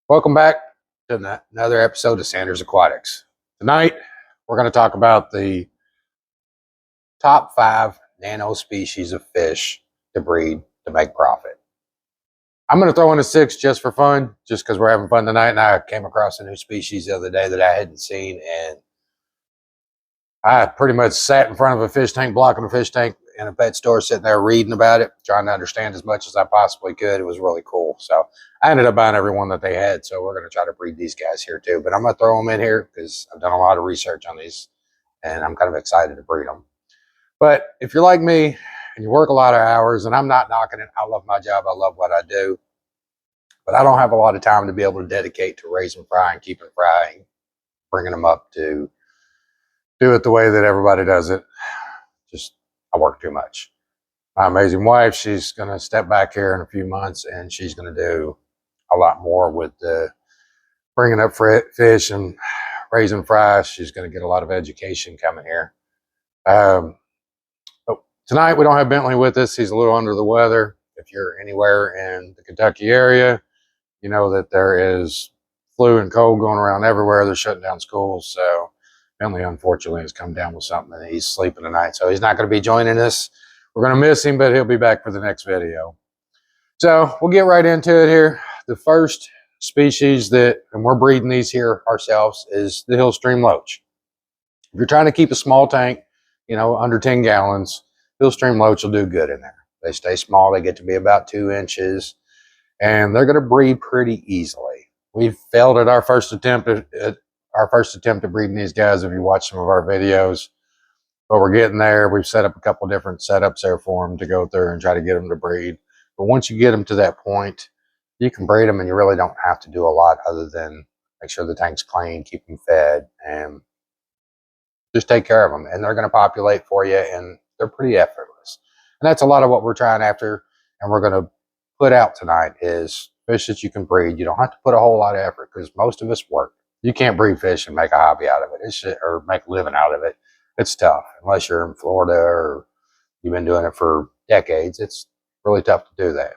Welcome back to another episode of Sanders Aquatics. Tonight, we're going to talk about the top 5 nano species of fish to breed to make profit. I'm going to throw in a 6 just for fun, just because we're having fun tonight, and I came across a new species the other day that I hadn't seen, and I pretty much sat in front of a fish tank, blocking a fish tank in a pet store, sitting there reading about it, trying to understand as much as I possibly could. It was really cool. So I ended up buying every one that they had. So we're going to try to breed these guys here too. But I'm going to throw them in here because I've done a lot of research on these and I'm kind of excited to breed them. But if you're like me and you work a lot of hours, and I'm not knocking it, I love my job. I love what I do. But I don't have a lot of time to be able to dedicate to raising fry and keeping fry and bringing them up to do it the way that everybody does it. Just, I work too much. My amazing wife, she's going to step back here in a few months, and she's going to do a lot more with the bringing up fish and raising fry. She's going to get a lot of education coming here. But tonight we don't have Bentley with us. He's a little under the weather. If you're anywhere in the Kentucky area, you know that there is flu and cold going around everywhere. They're shutting down schools. So Bentley, unfortunately, has come down with something, and he's sleeping tonight. So he's not going to be joining us. We're going to miss him, but he'll be back for the next video. So we'll get right into it here. The first species that, and we're breeding these here ourselves, is the Hillstream loach. If you're trying to keep a small tank, under 10 gallons, Hillstream loach will do good in there. They stay small. They get to be about 2 inches, and they're going to breed pretty easily. We failed at our first attempt at breeding these guys. If you watch some of our videos, but we're getting there. We've set up a couple different setups there for them to go through and try to get them to breed. But once you get them to that point, you can breed them, and you really don't have to do a lot other than make sure the tank's clean, keep them fed, and just take care of them. And they're going to populate for you, and they're pretty effortless. And that's a lot of what we're trying after, and we're going to put out tonight is fish that you can breed. You don't have to put a whole lot of effort because most of us work. You can't breed fish and make a hobby out of it, or make a living out of it. It's tough unless you're in Florida or you've been doing it for decades. It's really tough to do that.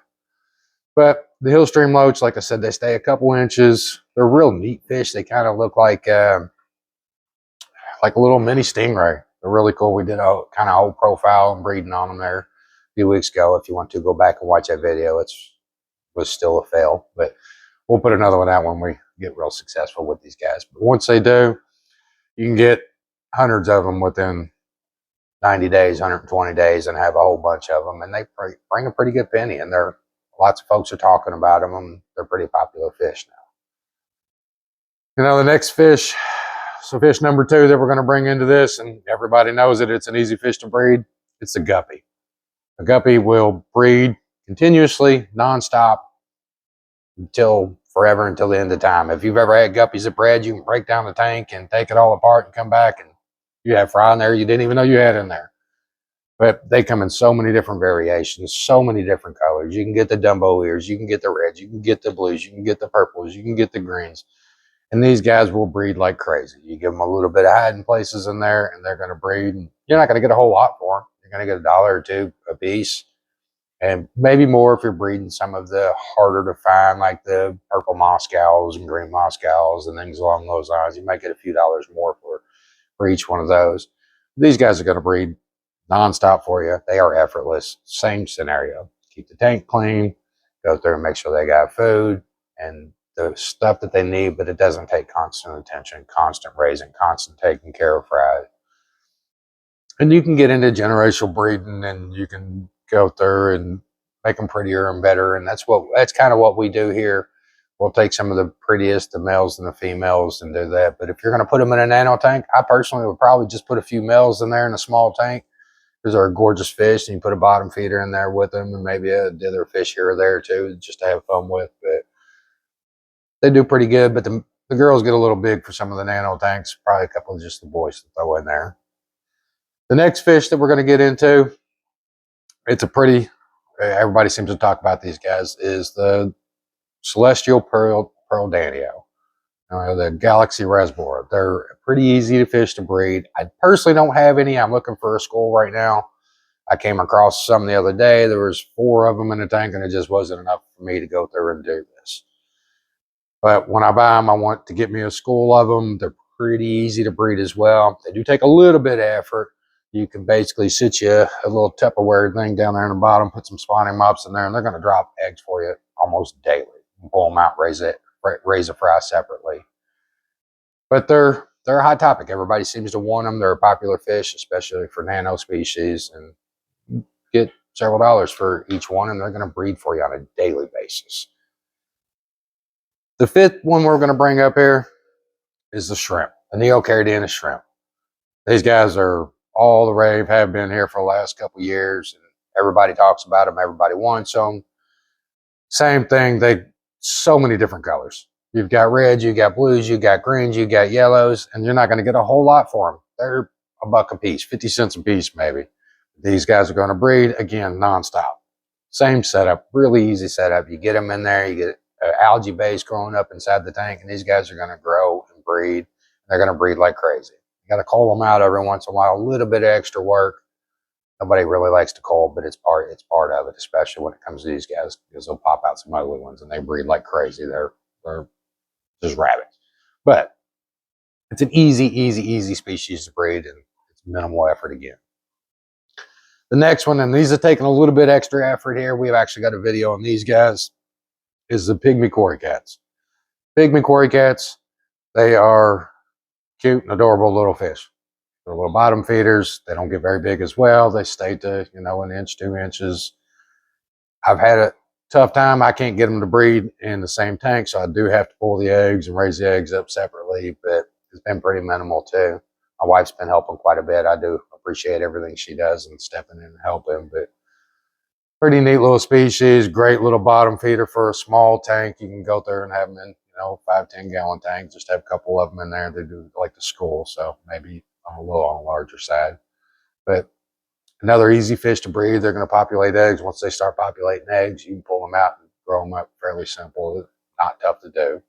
But the Hillstream loach, like I said, they stay a couple inches. They're real neat fish. They kind of look like a little mini stingray. They're really cool. We did a kind of whole profile and breeding on them there a few weeks ago. If you want to go back and watch that video, it was still a fail. But we'll put another one out when we get real successful with these guys. But once they do, you can get hundreds of them within 90 days, 120 days, and have a whole bunch of them. And they bring a pretty good penny. And lots of folks are talking about them. And they're pretty popular fish now. The next fish, so fish number 2 that we're going to bring into this, and everybody knows it, it's an easy fish to breed. It's a guppy. A guppy will breed continuously, nonstop, forever, until the end of time. If you've ever had guppies that bred, you can break down the tank and take it all apart and come back, and you have fry in there you didn't even know you had in there. But they come in so many different variations, so many different colors. You can get the Dumbo ears, you can get the reds, you can get the blues, you can get the purples, you can get the greens. And these guys will breed like crazy. You give them a little bit of hiding places in there, and they're going to breed. You're not going to get a whole lot for them. You're going to get $1 or $2 a piece, and maybe more if you're breeding some of the harder to find, like the purple Moscows and green Moscows and things along those lines. You might get a few dollars more for each one of those. These guys are going to breed nonstop for you. They are effortless. Same scenario. Keep the tank clean, go through and make sure they got food and the stuff that they need, but it doesn't take constant attention, constant raising, constant taking care of fry. And you can get into generational breeding, and you can go through and make them prettier and better. And that's kind of what we do here. We'll take some of the prettiest, the males and the females, and do that. But if you're going to put them in a nano tank, I personally would probably just put a few males in there in a small tank, because they're a gorgeous fish, and you put a bottom feeder in there with them, and maybe a other fish here or there too, just to have fun with. But they do pretty good. But the girls get a little big for some of the nano tanks. Probably a couple of just the boys to throw in there. The next fish that we're going to get into, it's a pretty, everybody seems to talk about these guys, is the celestial pearl danio, the galaxy reservoir. They're pretty easy to fish to breed. I personally don't have any. I'm looking for a school right now. I came across some the other day. There was 4 of them in the tank, and it just wasn't enough for me to go through and do this. But when I buy them, I want to get me a school of them. They're pretty easy to breed as well. They do take a little bit of effort. You can basically sit you a little Tupperware thing down there in the bottom, put some spawning mops in there, and they're going to drop eggs for you almost daily. You pull them out, raise a fry separately. But they're a hot topic. Everybody seems to want them. They're a popular fish, especially for nano species, and you get several dollars for each one, and they're going to breed for you on a daily basis. The fifth one we're going to bring up here is the shrimp, the Neocaridina shrimp. These guys are all the rave, have been here for the last couple of years, and everybody talks about them. Everybody wants them. Same thing. They so many different colors. You've got reds, you got blues, you got greens, you got yellows, and you're not going to get a whole lot for them. They're $1 a piece, 50 cents a piece maybe. These guys are going to breed again nonstop. Same setup, really easy setup. You get them in there, you get an algae base growing up inside the tank, and these guys are going to grow and breed. They're going to breed like crazy. You got to cull them out every once in a while. A little bit of extra work. Nobody really likes to cull, but it's part of it, especially when it comes to these guys, because they'll pop out some ugly ones and they breed like crazy. They're just rabbits. But it's an easy species to breed, and it's minimal effort again. The next one, and these are taking a little bit extra effort here. We've actually got a video on these guys, is the Pygmy corycats. Pygmy corycats, they are cute and adorable little fish. They're little bottom feeders. They don't get very big as well. They stay to, an inch, 2 inches. I've had a tough time. I can't get them to breed in the same tank, so I do have to pull the eggs and raise the eggs up separately, but it's been pretty minimal too. My wife's been helping quite a bit. I do appreciate everything she does and stepping in and helping, but pretty neat little species, great little bottom feeder for a small tank. You can go there and have them in, 5-10 gallon tanks. Just have a couple of them in there. They do like the school, so maybe a little on the larger side. But another easy fish to breed. They're going to populate eggs. Once they start populating eggs, you can pull them out and grow them up fairly simple. Not tough to do.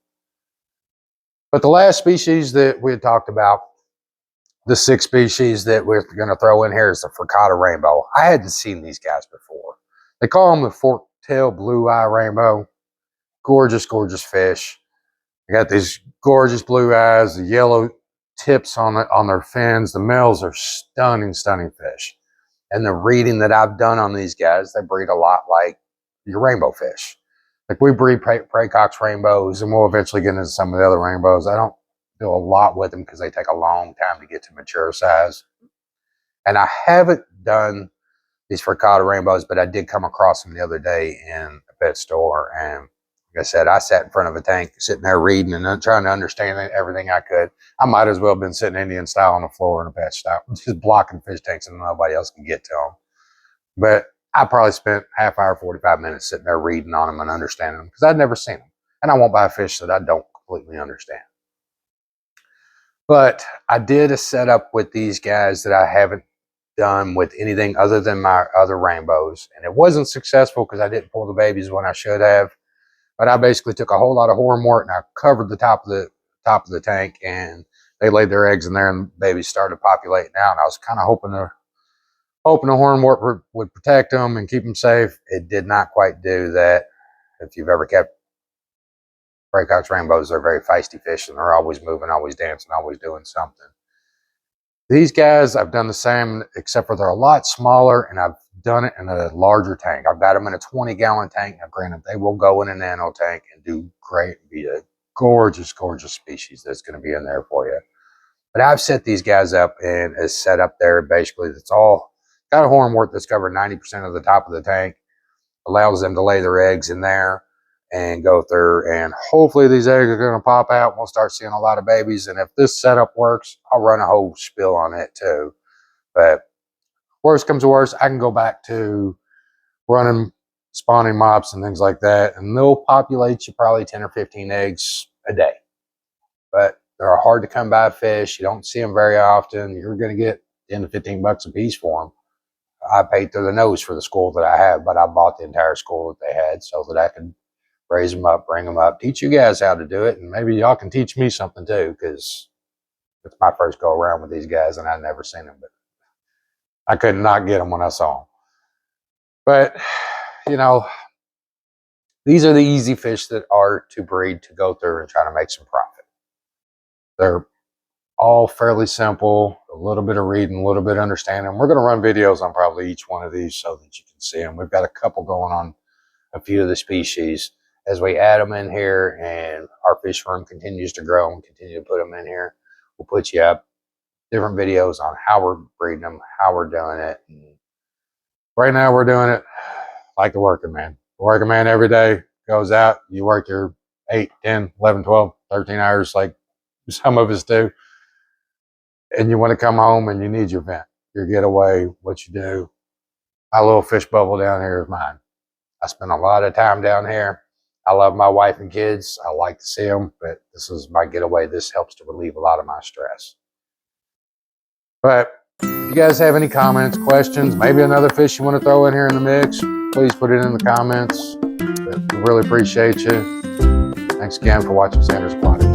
But the last species that we had talked about, the 6th species that we're going to throw in here, is the Furcata rainbow. I hadn't seen these guys before. They call them the fork-tailed blue-eye rainbow. Gorgeous, gorgeous fish. They got these gorgeous blue eyes, the yellow tips on their fins. The males are stunning, stunning fish. And the breeding that I've done on these guys, they breed a lot like your rainbow fish. Like we breed Pracox rainbows, and we'll eventually get into some of the other rainbows. I don't do a lot with them because they take a long time to get to mature size. And I haven't done these Furcata rainbows, but I did come across them the other day in a pet store. And like I said, I sat in front of a tank, sitting there reading and trying to understand everything I could. I might as well have been sitting Indian style on the floor in a pet shop, just blocking fish tanks and nobody else can get to them. But I probably spent half hour, 45 minutes sitting there reading on them and understanding them because I'd never seen them. And I won't buy a fish that I don't completely understand. But I did a setup with these guys that I haven't done with anything other than my other rainbows. And it wasn't successful because I didn't pull the babies when I should have. But I basically took a whole lot of hornwort and I covered the top of the tank, and they laid their eggs in there and babies started populating out. And I was kind of hoping the hornwort would protect them and keep them safe. It did not quite do that. If you've ever kept Pracox rainbows, they're very feisty fish and they're always moving, always dancing, always doing something. These guys, I've done the same, except for they're a lot smaller, and I've done it in a larger tank. I've got them in a 20-gallon tank. Now, granted, they will go in a nano tank and do great and be a gorgeous, gorgeous species that's going to be in there for you. But I've set these guys up and is set up there. Basically, it's all got a hornwort that's covered 90% of the top of the tank, allows them to lay their eggs in there and go through, and hopefully these eggs are going to pop out and we'll start seeing a lot of babies. And if this setup works, I'll run a whole spill on it too. But worst comes to worst, I can go back to running spawning mops and things like that, and they'll populate you probably 10 or 15 eggs a day. But they're hard to come by fish. You don't see them very often. You're going to get 10 to 15 bucks a piece for them. I paid through the nose for the school that I have, but I bought the entire school that they had so that I could raise them up, bring them up, teach you guys how to do it, and maybe y'all can teach me something too, because it's my first go around with these guys and I'd never seen them, but I could not get them when I saw them. But, These are the easy fish that are to breed, to go through and try to make some profit. They're all fairly simple, a little bit of reading, a little bit of understanding. We're going to run videos on probably each one of these so that you can see them. We've got a couple going on a few of the species. As we add them in here and our fish room continues to grow and continue to put them in here, we'll put you up different videos on how we're breeding them, how we're doing it. And right now we're doing it like the working man. The working man every day goes out, you work your 8, 10, 11, 12, 13 hours like some of us do. And you want to come home and you need your vent, your getaway, what you do. My little fish bubble down here is mine. I spend a lot of time down here. I love my wife and kids. I like to see them, but this is my getaway. This helps to relieve a lot of my stress. But if you guys have any comments, questions, maybe another fish you want to throw in here in the mix, please put it in the comments. But we really appreciate you. Thanks again for watching Sanders Aquatics.